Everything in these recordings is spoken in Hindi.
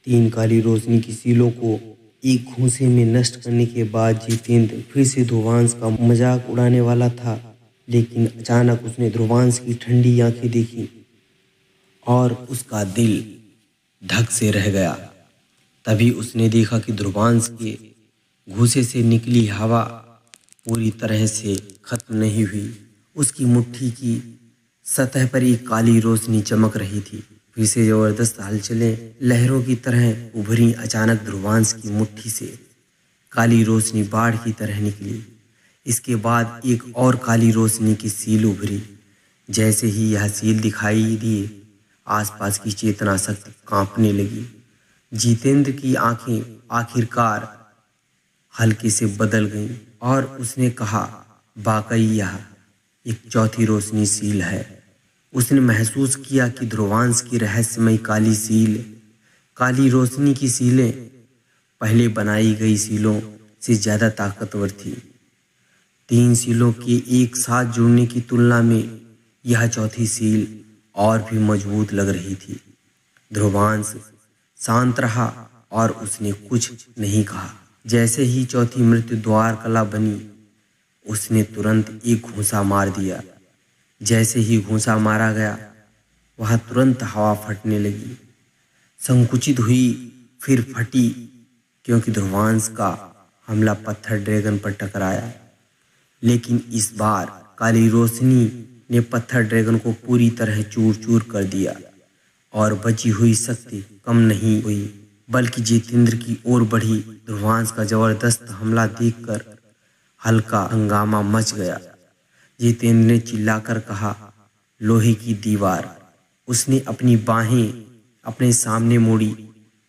तीन काली रोशनी की सीलों को एक घूंसे में नष्ट करने के बाद जितेंद्र फिर से ध्रुवांश का मजाक उड़ाने वाला था, लेकिन अचानक उसने ध्रुवांश की ठंडी आंखें देखी और उसका दिल धक से रह गया। तभी उसने देखा कि ध्रुवांश के घूंसे से निकली हवा पूरी तरह से खत्म नहीं हुई। उसकी मुट्ठी की सतह पर एक काली रोशनी चमक रही थी। फिर से जबरदस्त हलचलें लहरों की तरह उभरी। अचानक ध्रुवांश की मुट्ठी से काली रोशनी बाढ़ की तरह निकली। इसके बाद एक और काली रोशनी की सील उभरी। जैसे ही यह सील दिखाई दी, आसपास की चेतना शक्ति कांपने लगी। जितेंद्र की आंखें आखिरकार हल्के से बदल गईं और उसने कहा, वाकई यह एक चौथी रोशनी सील है। उसने महसूस किया कि ध्रुवांश की रहस्यमय काली रोशनी की सीलें पहले बनाई गई सीलों से ज्यादा ताकतवर थी। तीन सीलों के एक साथ जुड़ने की तुलना में यह चौथी सील और भी मजबूत लग रही थी। ध्रुवांश शांत रहा और उसने कुछ नहीं कहा। जैसे ही चौथी मृत्यु द्वार कला बनी, उसने तुरंत एक घूंसा मार दिया। जैसे ही घूंसा मारा गया, वहां तुरंत हवा फटने लगी, संकुचित हुई, फिर फटी, क्योंकि ध्रुवांश का हमला पत्थर ड्रैगन पर टकराया। लेकिन इस बार काली रोशनी ने पत्थर ड्रैगन को पूरी तरह चूर चूर कर दिया और बची हुई शक्ति कम नहीं हुई, बल्कि जितेंद्र की ओर बढ़ी। ध्रुवांश का जबरदस्त हमला देखकर हल्का हंगामा मच गया। जितेंद्र ने चिल्लाकर कहा, लोहे की दीवार। उसने अपनी बाहें अपने सामने मोड़ी।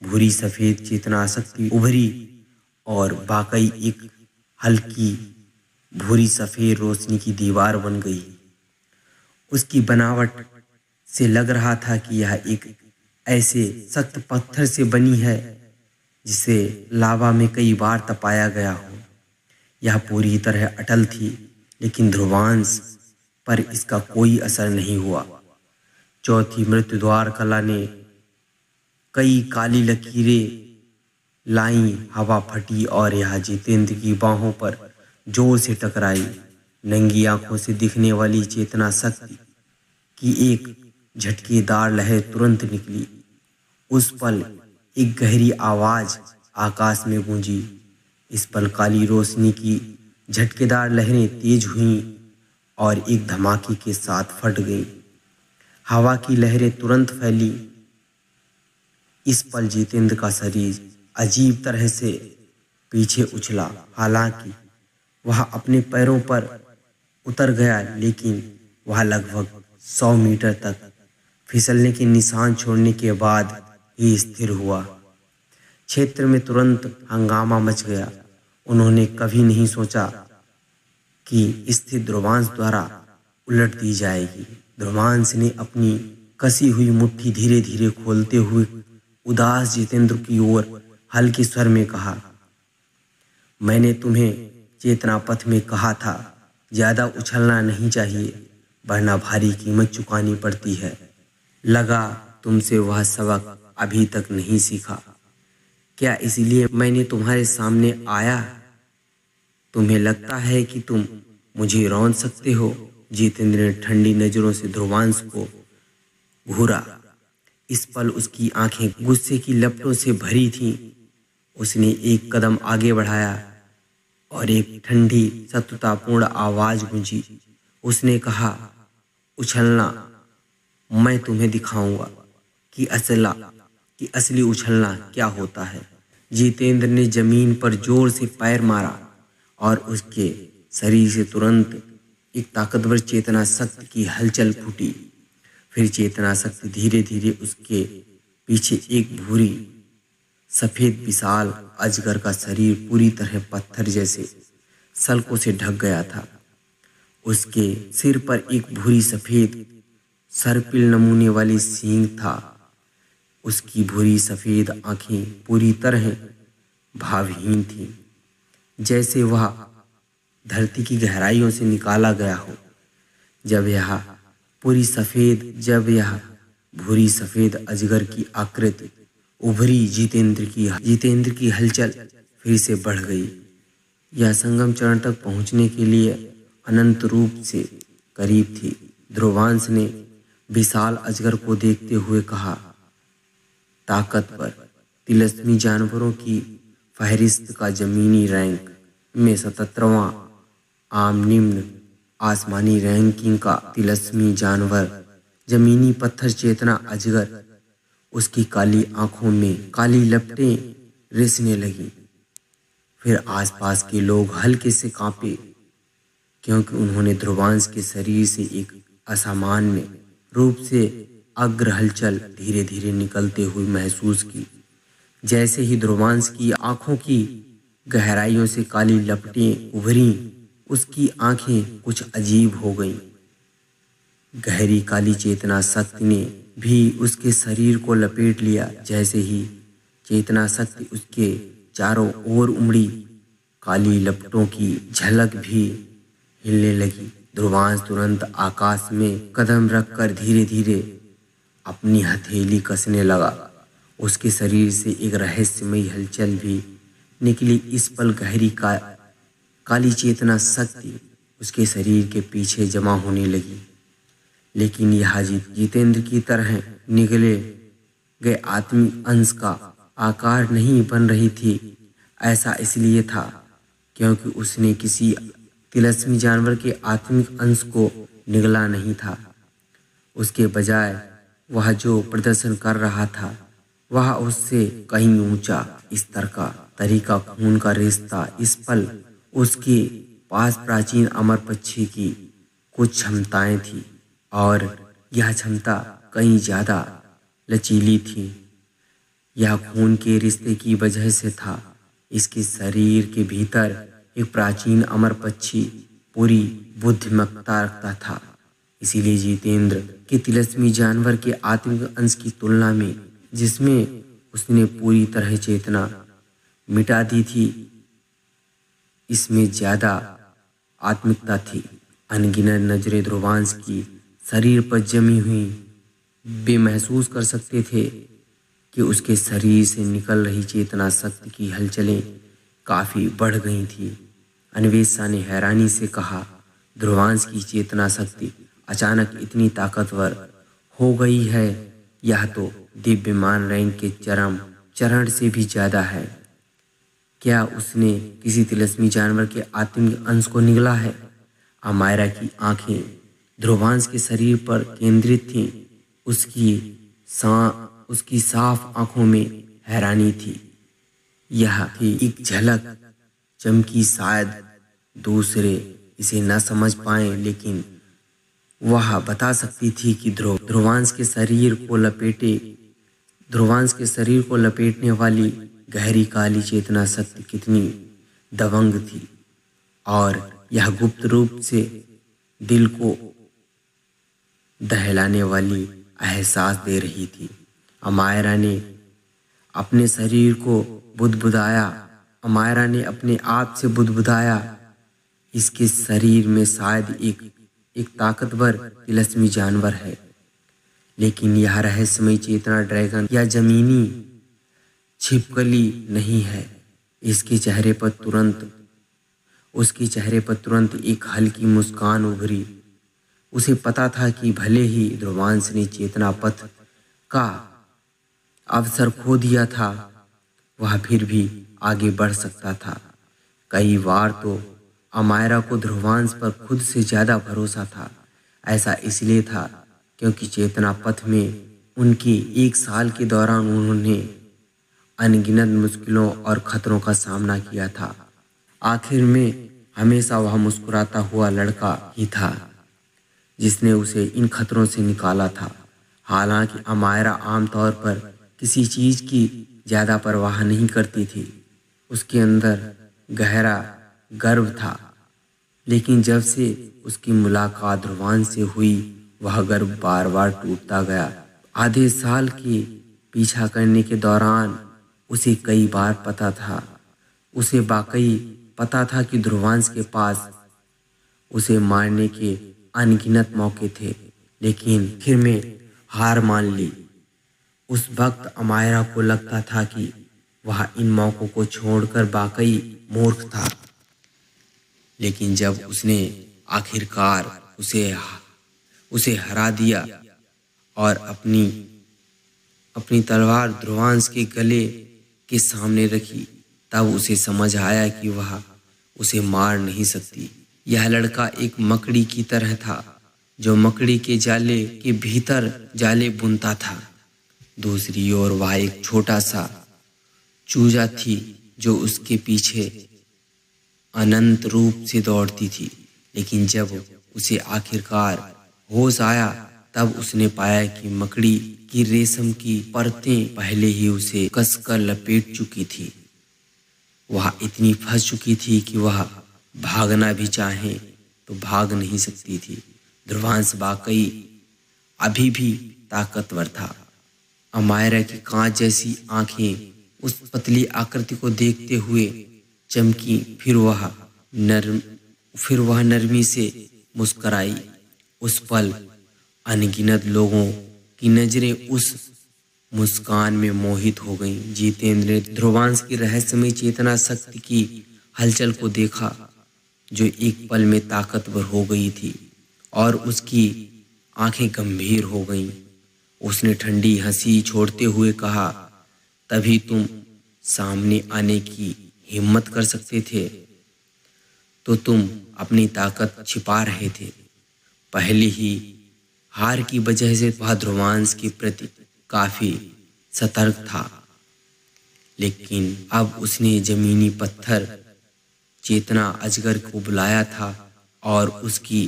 भूरी सफेद चेतना शक्ति उभरी और वाकई एक हल्की भूरी सफेद रोशनी की दीवार बन गई। उसकी बनावट से लग रहा था कि यह एक ऐसे सख्त पत्थर से बनी है जिसे लावा में कई बार तपाया गया हो। यह पूरी तरह अटल थी, लेकिन ध्रुवांश पर इसका कोई असर नहीं हुआ। चौथी मृत्यु द्वार कला ने कई काली लकीरें लाई, हवा फटी और यह जितेंद्र की बाहों पर जोर से टकराई। नंगी आंखों से दिखने वाली चेतना शक्ति की एक झटकेदार लहर तुरंत निकली। उस पल एक गहरी आवाज आकाश में गूंजी। इस पल काली रोशनी की झटकेदार लहरें तेज हुईं और एक धमाके के साथ फट गईं। हवा की लहरें तुरंत फैली। इस पल जितेंद्र का शरीर अजीब तरह से पीछे उछला। हालांकि वह अपने पैरों पर उतर गया, लेकिन वह लगभग 100 मीटर तक फिसलने के निशान छोड़ने के बाद ही स्थिर हुआ। क्षेत्र में तुरंत हंगामा मच गया। उन्होंने कभी नहीं सोचा कि स्थिति ध्रुवांश द्वारा उलट दी जाएगी। ध्रुवांश ने अपनी कसी हुई मुट्ठी धीरे धीरे खोलते हुए उदास जितेंद्र की ओर हल्के स्वर में कहा, मैंने तुम्हें चेतना पथ में कहा था, ज्यादा उछलना नहीं चाहिए, वरना भारी कीमत चुकानी पड़ती है। लगा तुमसे वह सबक अभी तक नहीं सीखा। क्या इसलिए मैंने तुम्हारे सामने आया? तुम्हें लगता है कि तुम मुझे रौंद सकते हो? जितेंद्र ने ठंडी नजरों से ध्रुवांश को घूरा। इस पल उसकी आंखें गुस्से की लपटों से भरी थीं। उसने एक कदम आगे बढ़ाया और एक ठंडी शत्रुतापूर्ण आवाज गूंजी। उसने कहा, उछलना, मैं तुम्हें दिखाऊंगा कि असली उछलना क्या होता है। जितेंद्र ने जमीन पर जोर से पैर मारा और उसके शरीर से तुरंत एक ताकतवर चेतना शक्ति की हलचल फूटी। फिर चेतना शक्ति धीरे धीरे उसके पीछे एक भूरी सफेद विशाल अजगर का शरीर पूरी तरह पत्थर जैसे सल्कों से ढक गया था। उसके सिर पर एक भूरी सफेद सर्पिल नमूने वाली सींग था। उसकी भूरी सफेद आंखें पूरी तरह भावहीन थीं, जैसे वह धरती की गहराइयों से निकाला गया हो। जब यह भूरी सफेद अजगर की आकृति उभरी जितेंद्र की हलचल फिर से बढ़ गई। यह संगम चरण तक पहुंचने के लिए अनंत रूप से करीब थी। ध्रुवांश ने विशाल अजगर को देखते हुए कहा, ताकतवर तिलस्मी जानवरों की फहरिस्त का जमीनी रैंक में 77वां आम निम्न आसमानी रैंकिंग का तिलस्मी जानवर जमीनी पत्थर चेतना अजगर। उसकी काली आंखों में काली लपटें रिसने लगी। फिर आसपास के लोग हल्के से कांपे, क्योंकि उन्होंने ध्रुवांश के शरीर से एक असामान्य रूप से अग्र हलचल धीरे धीरे निकलते हुए महसूस की। जैसे ही ध्रुवांश की आंखों की गहराइयों से काली लपटें उभरीं, उसकी आंखें कुछ अजीब हो गईं। गहरी काली चेतना शक्ति ने भी उसके शरीर को लपेट लिया। जैसे ही चेतना शक्ति उसके चारों ओर उमड़ी, काली लपटों की झलक भी हिलने लगी। ध्रुवांश तुरंत आकाश में कदम रखकर धीरे धीरे अपनी हथेली कसने लगा। उसके शरीर से एक रहस्यमयी हलचल भी निकली। इस पल गहरी काली चेतना शक्ति उसके शरीर के पीछे जमा होने लगी। लेकिन यह जितेंद्र की तरह निगले गए आत्मिक अंश का आकार नहीं बन रही थी। ऐसा इसलिए था क्योंकि उसने किसी तिलस्मी जानवर के आत्मिक अंश को निगला नहीं था। उसके बजाय वह जो प्रदर्शन कर रहा था वह उससे कहीं ऊंचा स्तर का तरीका खून का रिश्ता। इस पल उसके पास प्राचीन अमर पक्षी की कुछ क्षमताएं थी, और यह क्षमता कहीं ज्यादा लचीली थी। यह खून के रिश्ते की वजह से था। इसके शरीर के भीतर एक प्राचीन अमर पक्षी पूरी बुद्धिमत्ता रखता था। इसीलिए जितेंद्र के तिलस्मी जानवर के आत्मिक अंश की तुलना में, जिसमें उसने पूरी तरह चेतना मिटा दी थी, इसमें ज्यादा आत्मिकता थी। अनगिनत नजरें ध्रुवांश की शरीर पर जमी हुई। वे महसूस कर सकते थे कि उसके शरीर से निकल रही चेतना शक्ति की हलचलें काफी बढ़ गई थी। अन्वेषा ने हैरानी से कहा, ध्रुवांश की चेतना शक्ति अचानक इतनी ताकतवर हो गई है। यह तो दिव्यमान रैंक के चरण से भी ज्यादा है। क्या उसने किसी तिलस्मी जानवर के आत्मिक अंश को निगला है? अमायरा की आंखें ध्रुवांश के शरीर पर केंद्रित थीं। उसकी साफ आंखों में हैरानी थी। यह थी एक झलक चमकी। शायद दूसरे इसे न समझ पाए, लेकिन वह बता सकती थी कि ध्रुवांश के शरीर को लपेटने वाली गहरी काली चेतना शक्ति कितनी दबंग थी, और यह गुप्त रूप से दिल को दहलाने वाली एहसास दे रही थी। अमायरा ने अपने आप से बुदबुदाया, इसके शरीर में शायद एक ताकतवर तिलस्मी जानवर है। लेकिन यह रहस्यमय चेतना ड्रैगन या जमीनी छिपकली नहीं है। उसके चेहरे पर तुरंत एक हल्की मुस्कान उभरी। उसे पता था कि भले ही ध्रुवांश ने चेतना पथ का अवसर खो दिया था, वह फिर भी आगे बढ़ सकता था। कई बार तो अमायरा को ध्रुवांश पर खुद से ज्यादा भरोसा था। ऐसा इसलिए था क्योंकि चेतना पथ में उनके 1 साल के दौरान उन्होंने अनगिनत मुश्किलों और खतरों का सामना किया था। आखिर में हमेशा वह मुस्कुराता हुआ लड़का ही था जिसने उसे इन खतरों से निकाला था। हालांकि अमायरा आमतौर पर किसी चीज की ज्यादा परवाह नहीं करती थी। उसके अंदर गहरा गर्व था, लेकिन जब से उसकी मुलाकात ध्रुवांश से हुई, वह गर्व बार बार टूटता गया। आधे साल के पीछा करने के दौरान उसे कई बार वाकई पता था कि ध्रुवांश के पास उसे मारने के अनगिनत मौके थे, लेकिन आखिर में हार मान ली। उस वक्त अमायरा को लगता था कि वह इन मौकों को छोड़कर वाकई मूर्ख था। लेकिन जब उसने आखिरकार उसे हरा दिया और अपनी तलवार ध्रुवांश के गले के सामने रखी, तब उसे समझ आया कि वह उसे मार नहीं सकती। यह लड़का एक मकड़ी की तरह था जो मकड़ी के जाले के भीतर जाले बुनता था। दूसरी ओर वह एक छोटा सा चूजा थी जो उसके पीछे अनंत रूप से दौड़ती थी। लेकिन जब उसे आखिरकार होश आया, तब उसने पाया कि मकड़ी की रेशम की परतें पहले ही उसे कसकर लपेट चुकी थी। वह इतनी फंस चुकी थी कि वह भागना भी चाहे तो भाग नहीं सकती थी। ध्रुवांश वाकई अभी भी ताकतवर था। अमायरा की कांच जैसी आंखें उस पतली आकृति को देखते हुए चमकी। फिर वह नरमी से मुस्कुराई। उस पल अनगिनत लोगों की नजरें उस मुस्कान में मोहित हो गईं। जितेंद्र ने ध्रुवांश की रहस्यमय चेतना शक्ति की हलचल को देखा, जो एक पल में ताकतवर हो गई थी और उसकी आंखें गंभीर हो गईं। उसने ठंडी हंसी छोड़ते हुए कहा, तभी तुम सामने आने की हिम्मत कर सकते थे तो तुम अपनी ताकत छिपा रहे थे। पहले ही हार की वजह से वह ध्रुवांश के प्रति काफी सतर्क था, लेकिन अब उसने जमीनी पत्थर चेतना अजगर को बुलाया था और उसकी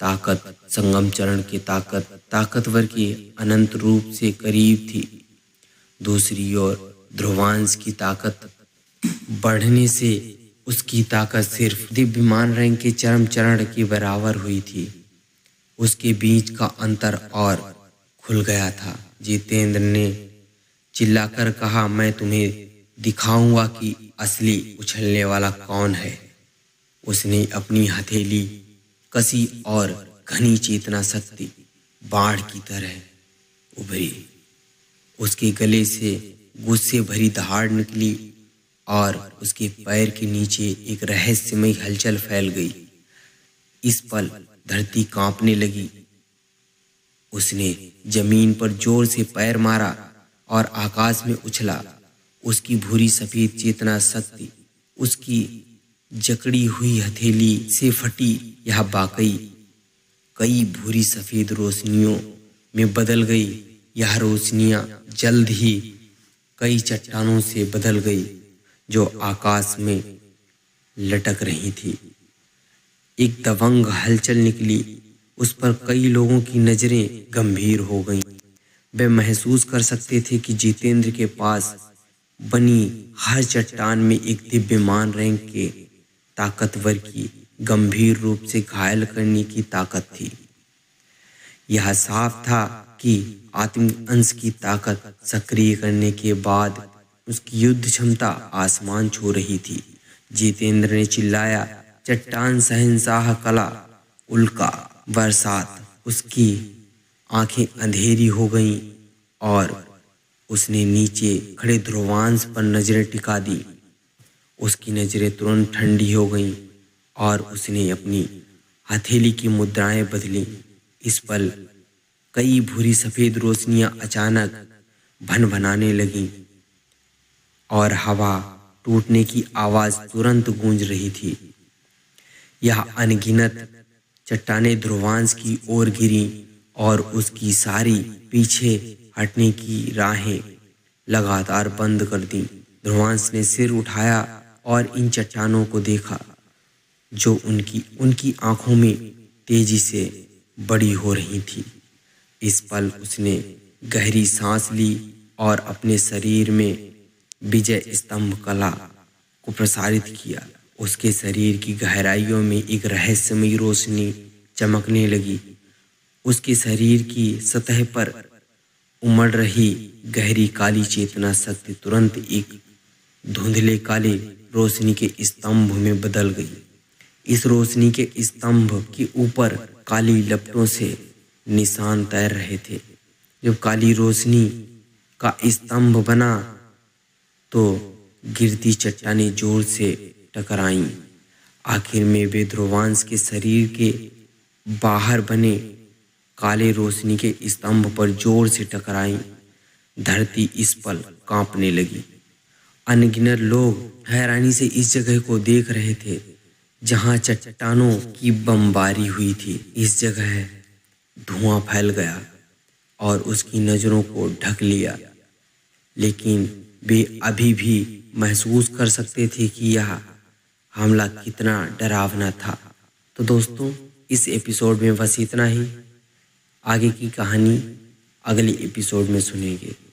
ताकत संगम चरण के ताकतवर के अनंत रूप से करीब थी। दूसरी ओर ध्रुवांश की ताकत बढ़ने से उसकी ताकत सिर्फ दिव्यमान रंग के चरम चरण के बराबर हुई थी। उसके बीच का अंतर और खुल गया था। जितेंद्र ने चिल्लाकर कहा, मैं तुम्हें दिखाऊंगा कि असली उछलने वाला कौन है। उसने अपनी हथेली कसी और घनी चेतना शक्ति बाढ़ की तरह उभरी। उसके गले से गुस्से भरी दहाड़ निकली और उसके पैर के नीचे एक रहस्यमय हलचल फैल गई। इस पल धरती कांपने लगी। उसने जमीन पर जोर से पैर मारा और आकाश में उछला। उसकी भूरी सफेद चेतना शक्ति उसकी जकड़ी हुई हथेली से फटी। यह वाकई कई भूरी सफेद रोशनियों में बदल गई। यह रोशनियां जल्द ही कई चट्टानों से बदल गई जो आकाश में लटक रही थी। एक दबंग हलचल निकली। उस पर कई लोगों की नजरें गंभीर हो गईं। वे महसूस कर सकते थे कि जितेंद्र के पास बनी हर चट्टान में एक दिव्यमान रैंक के ताकतवर की गंभीर रूप से घायल करने की ताकत थी। यह साफ था कि आत्मिक अंश की ताकत सक्रिय करने के बाद उसकी युद्ध क्षमता आसमान छू रही थी। जितेंद्र ने चिल्लाया, चट्टान शहंशाह कला उल्का बरसात। उसकी आंखें अंधेरी हो गईं और उसने नीचे खड़े ध्रुवांश पर नजरें टिका दी। उसकी नजरें तुरंत ठंडी हो गईं और उसने अपनी हथेली की मुद्राएं बदली। इस पल कई भूरी सफेद रोशनियां अचानक भनभनाने लगीं और हवा टूटने की आवाज तुरंत गूंज रही थी। यह अनगिनत चट्टानें ध्रुवांश की ओर गिरी और उसकी सारी पीछे हटने की राहें लगातार बंद कर दी। ध्रुवांश ने सिर उठाया और इन चट्टानों को देखा जो उनकी आंखों में तेजी से बड़ी हो रही थी। इस पल उसने गहरी सांस ली और अपने शरीर में विजय स्तंभ कला को प्रसारित किया। उसके शरीर की गहराइयों में एक रहस्यमयी रोशनी चमकने लगी। उसके शरीर की सतह पर उमड़ रही गहरी काली चेतना शक्ति तुरंत एक धुंधले काले रोशनी के स्तंभ में बदल गई। इस रोशनी के स्तंभ के ऊपर काली लपटों से निशान तैर रहे थे। जब काली रोशनी का स्तंभ बना तो गिरती चट्टानें जोर से टकराईं। आखिर में वे ध्रुवांश के शरीर के बाहर बने काले रोशनी के स्तंभ पर जोर से टकराईं। धरती इस पल कांपने लगी। अनगिनत लोग हैरानी से इस जगह को देख रहे थे जहां चट्टानों की बमबारी हुई थी। इस जगह धुआं फैल गया और उसकी नजरों को ढक लिया, लेकिन वे अभी भी महसूस कर सकते थे कि यह हमला कितना डरावना था। तो दोस्तों, इस एपिसोड में बस इतना ही। आगे की कहानी अगले एपिसोड में सुनेंगे।